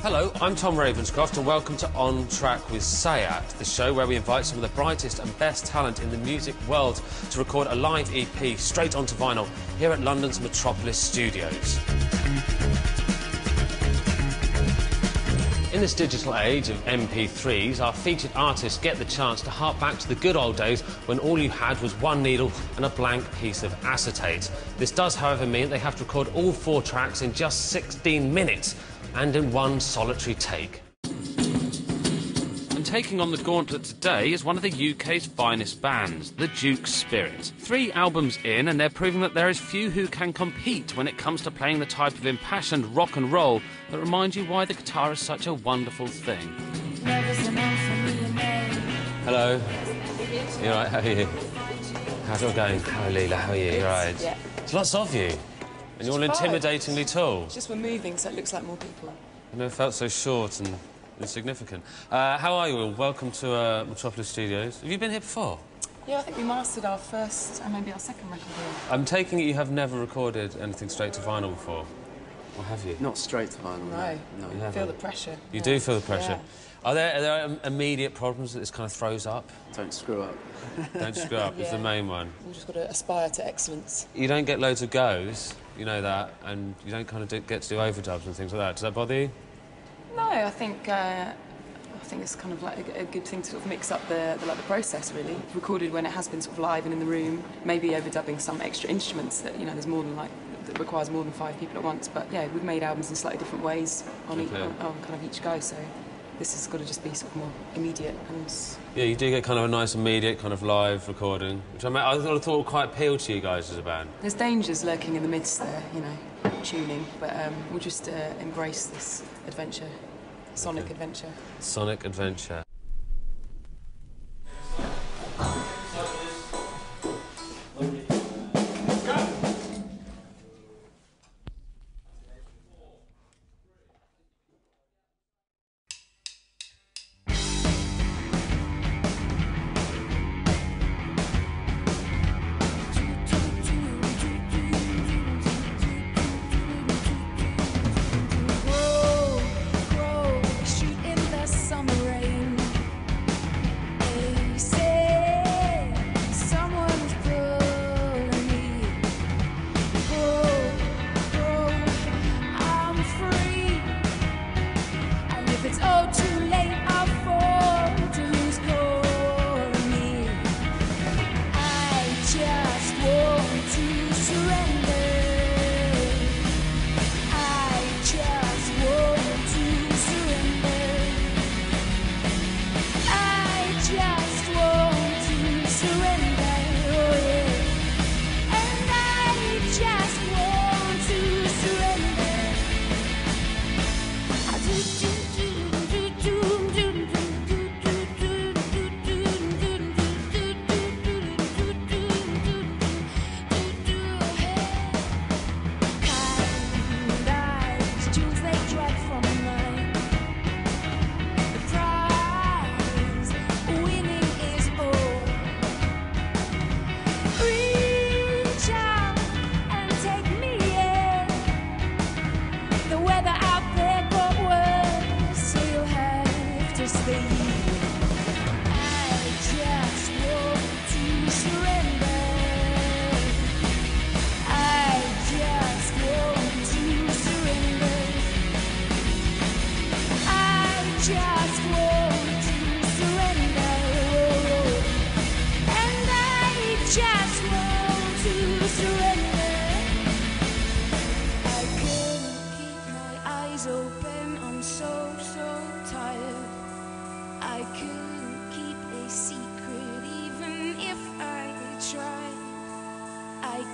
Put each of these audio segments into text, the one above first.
Hello, I'm Tom Ravenscroft and welcome to On Track with Sayat, the show where we invite some of the brightest and best talent in the music world to record a live EP straight onto vinyl here at London's Metropolis studios. In this digital age of MP3s, our featured artists get the chance to hark back to the good old days when all you had was one needle and a blank piece of acetate. This does, however, mean they have to record all 4 tracks in just 16 minutes and in one solitary take. And taking on the gauntlet today is one of the UK's finest bands, the Duke's Spirit. 3 albums in, and they're proving that there is few who can compete when it comes to playing the type of impassioned rock and roll that reminds you why the guitar is such a wonderful thing. Hello. You alright? How are you? How's it all going? Hello, Leela. How are you? You alright? Yeah. There's lots of you. And you're all intimidatingly tall. It's just we're moving, so it looks like more people. I never felt so short and insignificant. How are you all? Welcome to Metropolis Studios. Have you been here before? Yeah, I think we mastered our first and maybe our second record here. I'm taking it you have never recorded anything straight to vinyl before. Or have you? Not straight to vinyl, no. No. You feel the pressure. You do feel the pressure. Yeah. Are there immediate problems that this kind of throws up? Don't screw up. Don't screw up is the main one. We've just got to aspire to excellence. You don't get loads of goes, you know that, and you don't kind of get to do overdubs and things like that. Does that bother you? No, I think it's kind of like a good thing to sort of mix up the process, really. Recorded when it has been sort of live and in the room, maybe overdubbing some extra instruments that, you know, there's more than that requires more than 5 people at once. But yeah, we've made albums in slightly different ways on kind of each go, so this has got to just be sort of more immediate and... Yeah, you do get kind of a nice immediate kind of live recording, which I thought would quite appeal to you guys as a band. There's dangers lurking in the midst there, you know, tuning, but we'll just embrace this adventure, sonic adventure. Sonic adventure.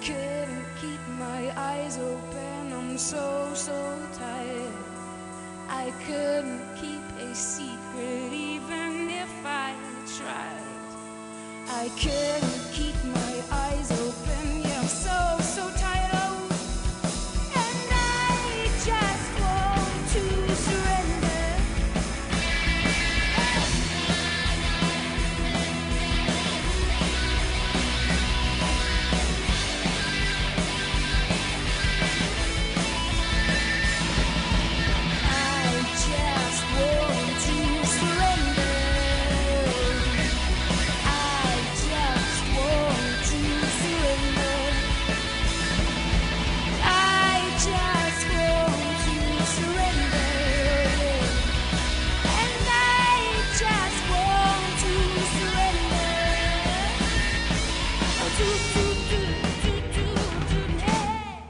Couldn't keep my eyes open, I'm so tired. I couldn't keep a secret even if I tried. I couldn't keep my eyes open, yeah, I'm so tired of. And I just want to surrender. I just want to surrender. I just want to surrender. I just want to surrender. And I just want to surrender. Yeah.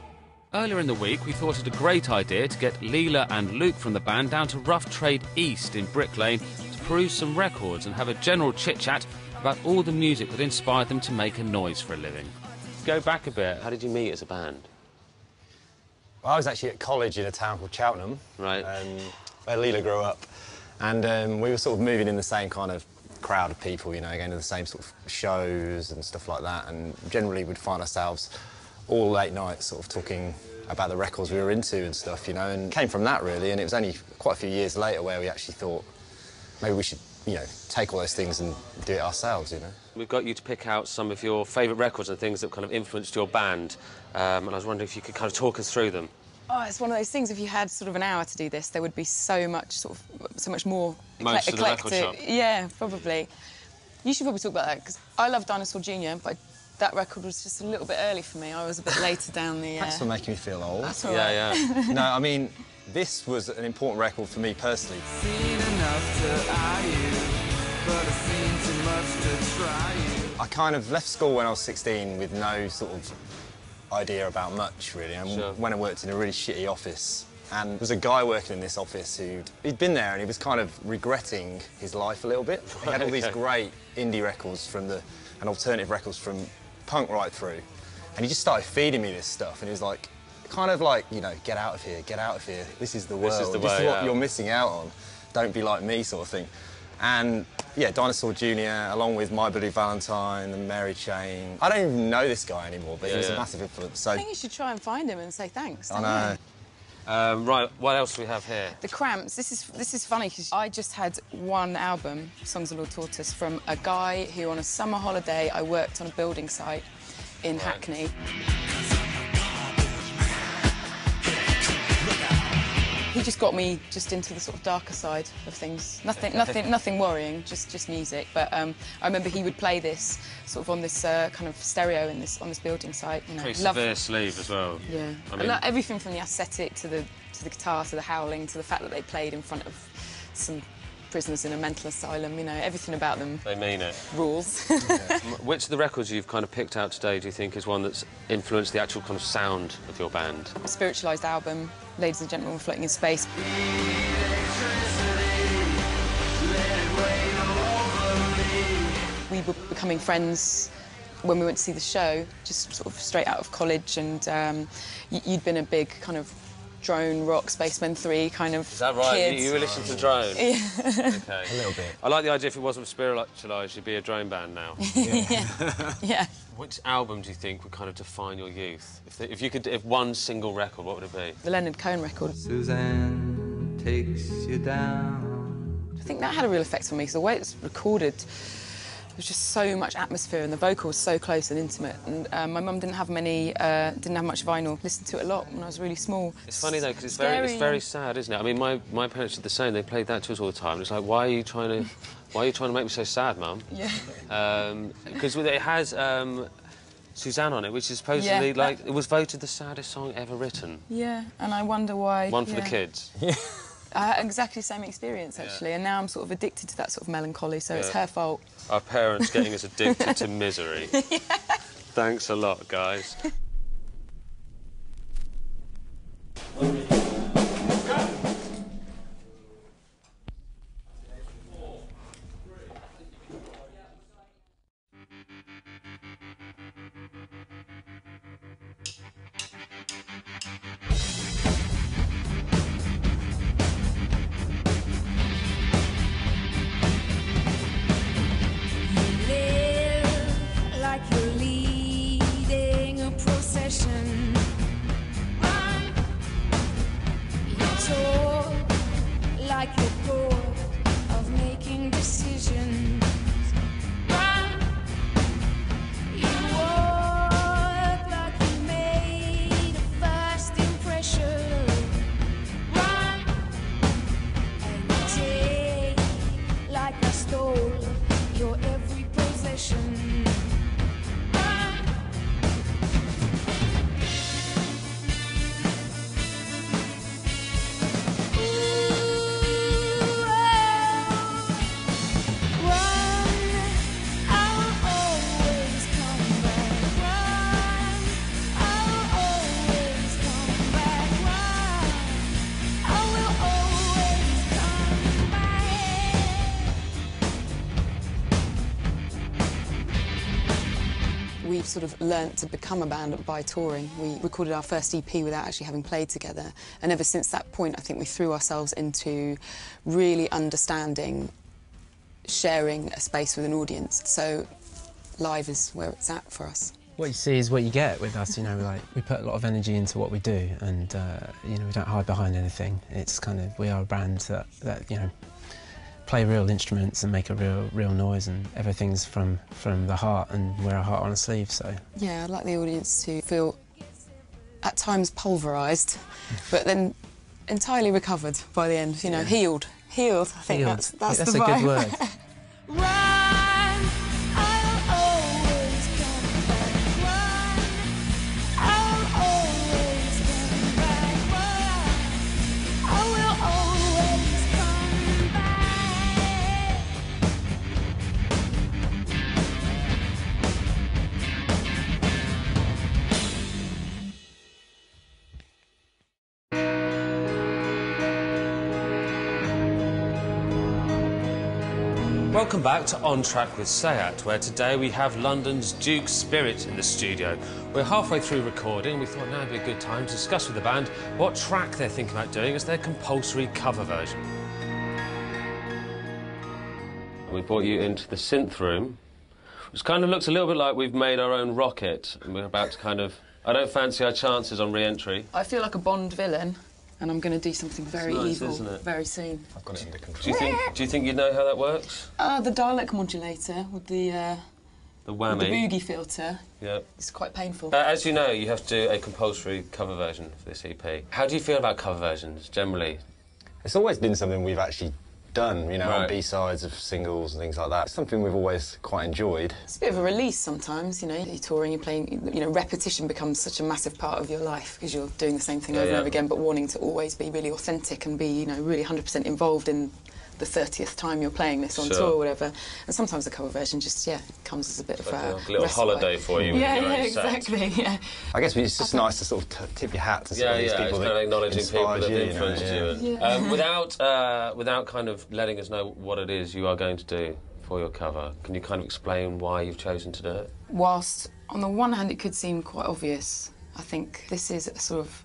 Earlier in the week, we thought it a great idea to get Leela and Luke from the band down to Rough Trade East in Brick Lane to peruse some records and have a general chit-chat about all the music that inspired them to make a noise for a living. Go back a bit. How did you meet as a band? Well, I was actually at college in a town called Cheltenham, Right. where Leela grew up, and we were sort of moving in the same kind of crowd of people, you know, going to the same sort of shows and stuff like that, and generally we'd find ourselves all late nights sort of talking about the records we were into and stuff, you know, and it came from that really, and it was only quite a few years later where we actually thought maybe we should, you know, take all those things and do it ourselves, you know. We've got you to pick out some of your favourite records and things that kind of influenced your band, and I was wondering if you could kind of talk us through them. Oh, it's one of those things. If you had sort of an hour to do this, there would be so much more Most of the record shop. Yeah, probably. You should probably talk about that because I love Dinosaur Jr., but that record was just a little bit early for me. I was a bit later down the. Thanks for making me feel old. That's all right. Yeah. No, I mean, this was an important record for me personally. I kind of left school when I was 16 with no sort of idea about much, really. And Sure. when I worked in a really shitty office, and there was a guy working in this office he'd been there and he was kind of regretting his life a little bit. He had all these great indie records and alternative records from punk right through. And he just started feeding me this stuff, and he was like, kind of like, you know, get out of here, this is the world, This is the this way, is what yeah. you're missing out on, don't be like me sort of thing. And yeah, Dinosaur Jr., along with My Bloody Valentine and Mary Chain. I don't even know this guy anymore, but he was a massive influence. So I think you should try and find him and say thanks. I know. Right, what else do we have here? The Cramps. This is funny because I just had one album, Songs the Lord Taught Us, from a guy who, on a summer holiday, I worked on a building site in Hackney. He just got me just into the sort of darker side of things. Nothing worrying, just music. But I remember he would play this sort of on this kind of stereo on this building site. You know, Pretty severe sleeve as well. Yeah, I mean, everything from the aesthetic to the guitar to the howling to the fact that they played in front of some prisoners in a mental asylum. You know, everything about them. they mean it. Rules. Which of the records you've kind of picked out today do you think is one that's influenced the actual kind of sound of your band? Spiritualised album, Ladies and Gentlemen Floating in Space. We were becoming friends when we went to see the show, just sort of straight out of college, and you'd been a big kind of drone rock, Spacemen 3 kind of Is that right? kid. You were listening to Drone? Yeah. Okay. A little bit. I like the idea if it wasn't spiritualised, you'd be a drone band now. Yeah. Which album do you think would kind of define your youth? If you could, if one single record, what would it be? The Leonard Cohen record. Suzanne takes you down. I think that had a real effect on me because the way it's recorded, there was just so much atmosphere and the vocal was so close and intimate. And my mum didn't have much vinyl. Listened to it a lot when I was really small. It's funny though because it's Scary. very sad, isn't it? I mean, my parents did the same. They played that to us all the time. And it's like, why are you trying to make me so sad, Mum? Yeah. Because it has Suzanne on it, which is supposedly like it was voted the saddest song ever written. Yeah, and I wonder why. One for the kids. I had exactly the same experience actually, and now I'm sort of addicted to that sort of melancholy. So it's her fault. Our parents getting us addicted to misery. Thanks a lot, guys. sort of learnt to become a band by touring. We recorded our first EP without actually having played together, and ever since that point I think we threw ourselves into really understanding sharing a space with an audience. So live is where it's at for us. What you see is what you get with us, you know, like we put a lot of energy into what we do, and you know, we don't hide behind anything. It's kind of, we are a band that you know, play real instruments and make a real noise, and everything's from the heart, and wear our heart on our sleeve. So yeah, I'd like the audience to feel at times pulverised, but then entirely recovered by the end. You know, healed. I think healed. that's that's the a vibe. good word. Run, I'll always come back. Run, I'll always come back. Run, I will always come back. Welcome back to On Track with Sayat, where today we have London's Duke Spirit in the studio. We're halfway through recording. We thought now would be a good time to discuss with the band what track they're thinking about doing as their compulsory cover version. We brought you into the synth room, which kind of looks a little bit like we've made our own rocket, and we're about to kind of... I don't fancy our chances on re-entry. I feel like a Bond villain, and I'm going to do something very It's nice, evil isn't it? very soon. I've got it under control. Do you think you know how that works? The Dalek modulator with the whammy. boogie filter. Yeah. It's quite painful. As you know, you have to do a compulsory cover version for this EP. How do you feel about cover versions, generally? It's always been something we've actually done, you know, Right. on B-sides of singles and things like that. It's something we've always quite enjoyed. It's a bit of a release sometimes, you know. You're touring, you're playing, you know, repetition becomes such a massive part of your life because you're doing the same thing over and over again, but wanting to always be really authentic and be, you know, really 100% involved in the 30th time you're playing this on tour or whatever. And sometimes the cover version just, yeah, comes as a bit of Like a little respite. holiday for you. Yeah, with your yeah, own set. exactly, yeah. I guess it's just nice to sort of tip your hat to some of these It's people kind of that acknowledging people inspired that have you, influenced you know, you. yeah. And, without kind of letting us know what it is you are going to do for your cover, can you kind of explain why you've chosen to do it? Whilst on the one hand it could seem quite obvious, I think this is a sort of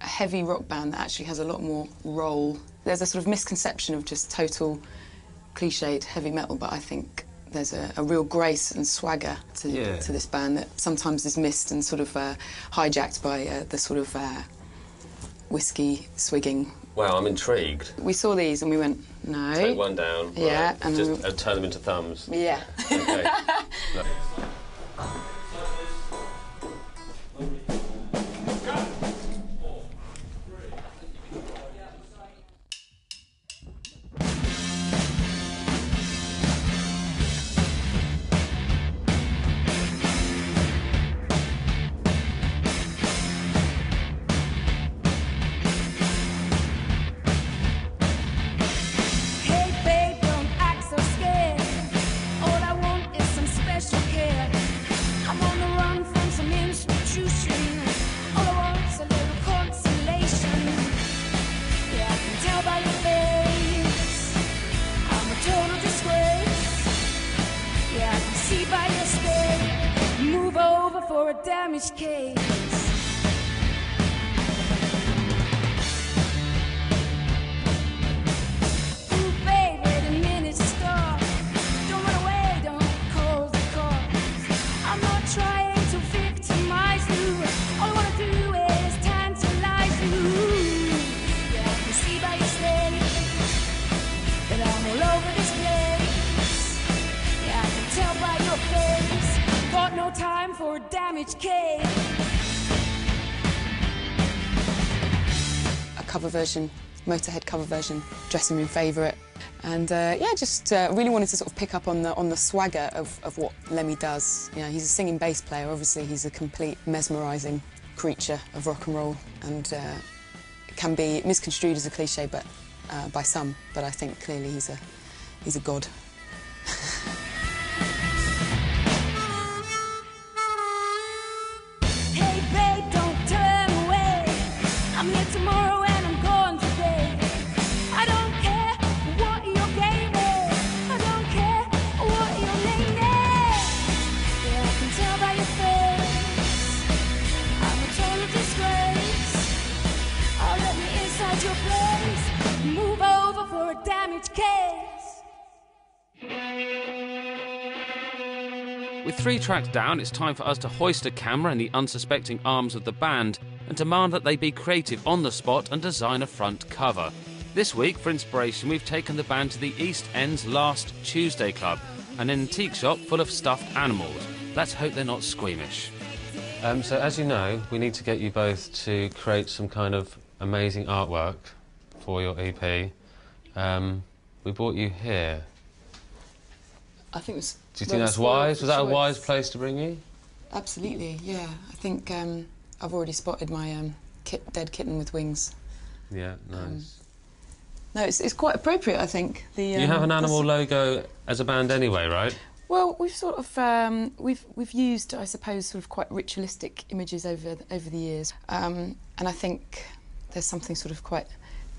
a heavy rock band that actually has a lot more roll. There's a sort of misconception of just total cliched heavy metal, but I think there's a real grace and swagger to this band that sometimes is missed and sort of hijacked by the sort of whiskey swigging. Wow, I'm intrigued. We saw these and we went, no. Take one down. Yeah, right. and just then turn them into thumbs. Yeah. Okay. No. Hey babe, don't act so scared. All I want is some special care. I'm on the run from some institution. All I want's a little consolation. Yeah, I can tell by your face. I'm a total disgrace. Yeah, I can see by your stare. Move over for a damaged case. Ooh, babe, wait a minute, stop. Don't run away, don't call the cops. I'm not trying to victimize you. All I wanna do is tantalize you. Yeah, I can see by your stare that I'm all over this place. Yeah, I can tell by your face. Got no time for a damaged case. A cover version, Motorhead cover version, dressing room favourite. And yeah, just really wanted to sort of pick up on the swagger of what Lemmy does. You know, he's a singing bass player. Obviously, he's a complete mesmerising creature of rock and roll, and it can be misconstrued as a cliche, but by some. But I think clearly he's a god. Hey babe, don't turn away. I'm here tomorrow and I'm gone today. I don't care what your game is. I don't care what your name is. Yeah, I can tell by your face. at your place. Move over for a damaged case. With 3 tracks down, it's time for us to hoist a camera in the unsuspecting arms of the band and demand that they be creative on the spot and design a front cover. This week, for inspiration, we've taken the band to the East End's Last Tuesday Club, an antique shop full of stuffed animals. Let's hope they're not squeamish. So, as you know, we need to get you both to create some kind of amazing artwork for your EP. We brought you here. I think it was... Do you think that's wise? Was that a wise place to bring you? Absolutely, yeah. I think I've already spotted my dead kitten with wings. Yeah, nice. No, it's quite appropriate, I think. You have an animal logo as a band anyway, right? Well, we've sort of we've used, I suppose, sort of quite ritualistic images over the years, and I think there's something sort of quite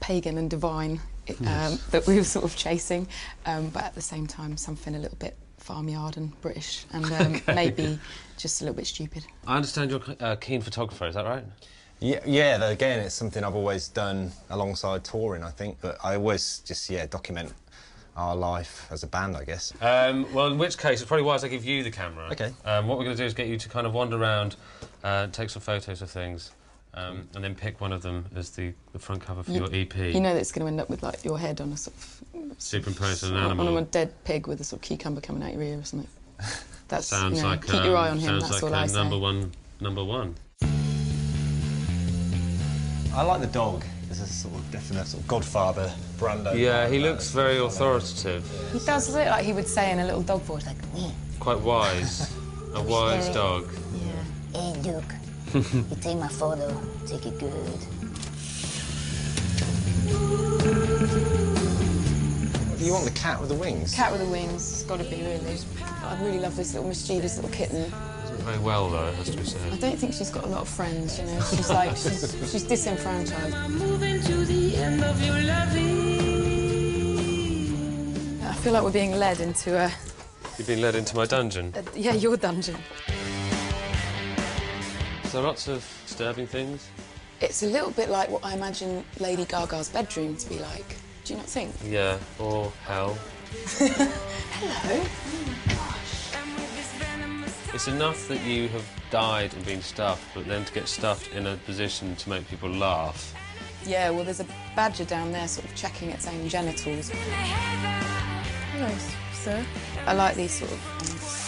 pagan and divine that we were sort of chasing, but at the same time something a little bit farmyard and British, and Okay. maybe just a little bit stupid. I understand you're a keen photographer, is that right? Yeah, again, it's something I've always done alongside touring, I think, but I always just, document our life as a band, I guess. Well, in which case, it's probably wise I give you the camera. OK. What we're going to do is get you to kind of wander around, take some photos of things, and then pick one of them as the front cover for your EP. You know that it's going to end up with, like, your head on a sort of... Superimposed on an animal. On a dead pig with a sort of cucumber coming out your ear or something. That's, sounds like keep your eye on him, sounds that's like all I say. number one. I like the dog. There's a sort of definite sort of Godfather Brando. Yeah, he looks very authoritative. He does look like he would say in a little dog voice, like, "Meh." Quite wise. A wise dog. Yeah. Hey, Duke, you take my photo, take it good. You want the cat with the wings? Cat with the wings, it's got to be, really. I really love this little mischievous little kitten. Doesn't very well, though, it has to be said. I don't think she's got a lot of friends, you know. She's like, she's disenfranchised. I'm moving to the end of your loving. I feel like we're being led into a... You've been led into my dungeon. Yeah, your dungeon. So lots of disturbing things. It's a little bit like what I imagine Lady Gaga's bedroom to be like. Do you not think? Yeah, or hell. Hello. It's enough that you have died and been stuffed, but then to get stuffed in a position to make people laugh. Yeah, well, there's a badger down there sort of checking its own genitals. Hello, sir. I like these sort of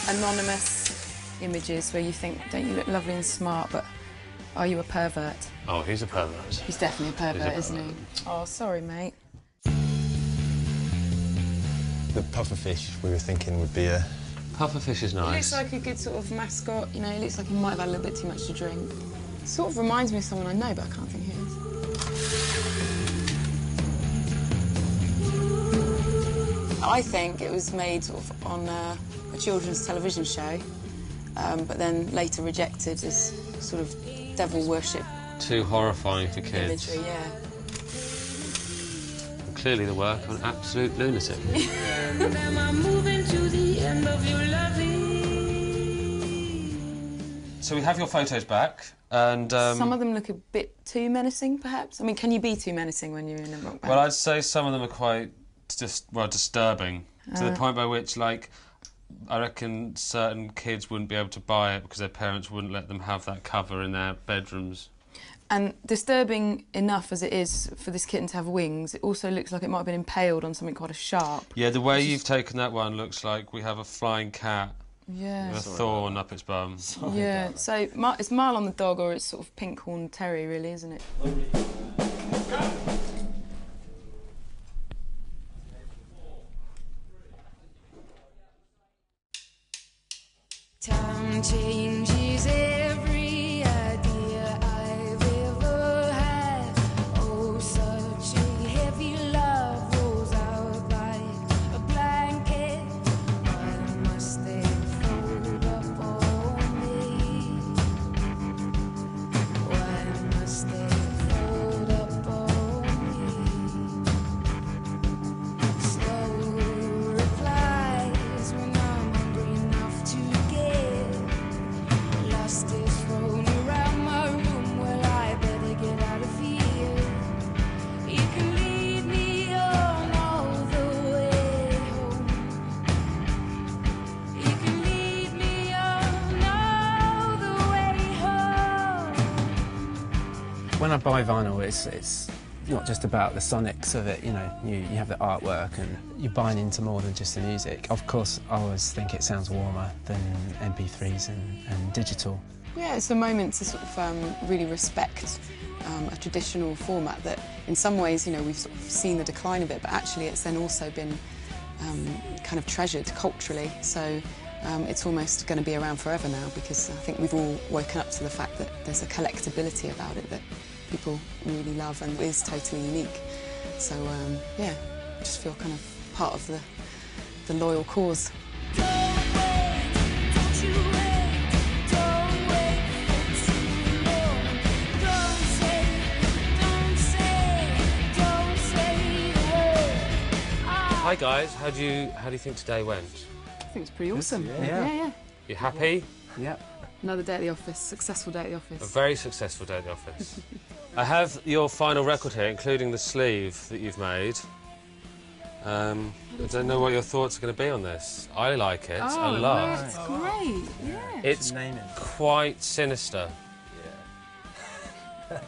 anonymous images where you think, don't you look lovely and smart, but are you a pervert? Oh, he's a pervert. He's definitely a pervert, isn't he? Oh, sorry, mate. The pufferfish we were thinking would be a... Pufferfish is He nice. looks like a good sort of mascot, you know, he looks like he might have had a little bit too much to drink. Sort of reminds me of someone I know, but I can't think who it is. I think it was made sort of on a children's television show, but then later rejected as sort of devil worship Too horrifying for kids. imagery, yeah. Clearly the work of an absolute lunatic. I'm moving to the end of your loving. So we have your photos back, and... Some of them look a bit too menacing, perhaps. I mean, can you be too menacing when you're in a rock band? Well, I'd say some of them are quite disturbing, to the point by which, like, I reckon certain kids wouldn't be able to buy it because their parents wouldn't let them have that cover in their bedrooms. And disturbing enough as it is for this kitten to have wings, it also looks like it might have been impaled on something quite sharp. Yeah, the way you've taken that one looks like we have a flying cat Yeah. with a thorn up its bum. Yeah, so it's Marlon the dog, or it's sort of pink-horned Terry, really, isn't it? Time changes every idea I've ever had. Oh, such a heavy love rolls out like a blanket. Why must they fold up on me? Why must they fold up on me? Slow replies when I'm hungry enough to get. when I buy vinyl, it's not just about the sonics of it, you know, you have the artwork and you're buying into more than just the music. Of course, I always think it sounds warmer than MP3s and digital. Yeah, it's a moment to sort of really respect a traditional format that in some ways, you know, we've sort of seen the decline of it, but actually it's then also been kind of treasured culturally. So it's almost going to be around forever now, because I think we've all woken up to the fact that there's a collectability about it that people really love and is totally unique. So yeah, I just feel kind of part of the loyal cause. Hi guys, how do you think today went? I think it's pretty awesome. Yeah. You happy? Yep. Another day at the office, successful day at the office. A very successful day at the office. I have your final record here, including the sleeve that you've made. I don't know what your thoughts are going to be on this. I like it a lot. It's great, yeah. It's quite sinister. Yeah.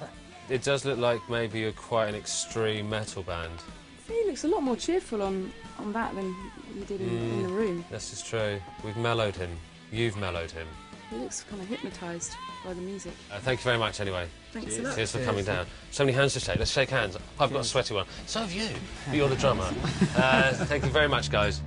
It does look like maybe you're quite an extreme metal band. He looks a lot more cheerful on that than you did in the room. This is true. We've mellowed him. You've mellowed him. He looks kind of hypnotised by the music. Thank you very much anyway. Thanks a lot. Cheers for coming down. So many hands to shake. Let's shake hands. I've got a sweaty one. So have you. But you're the drummer. Thank you very much, guys.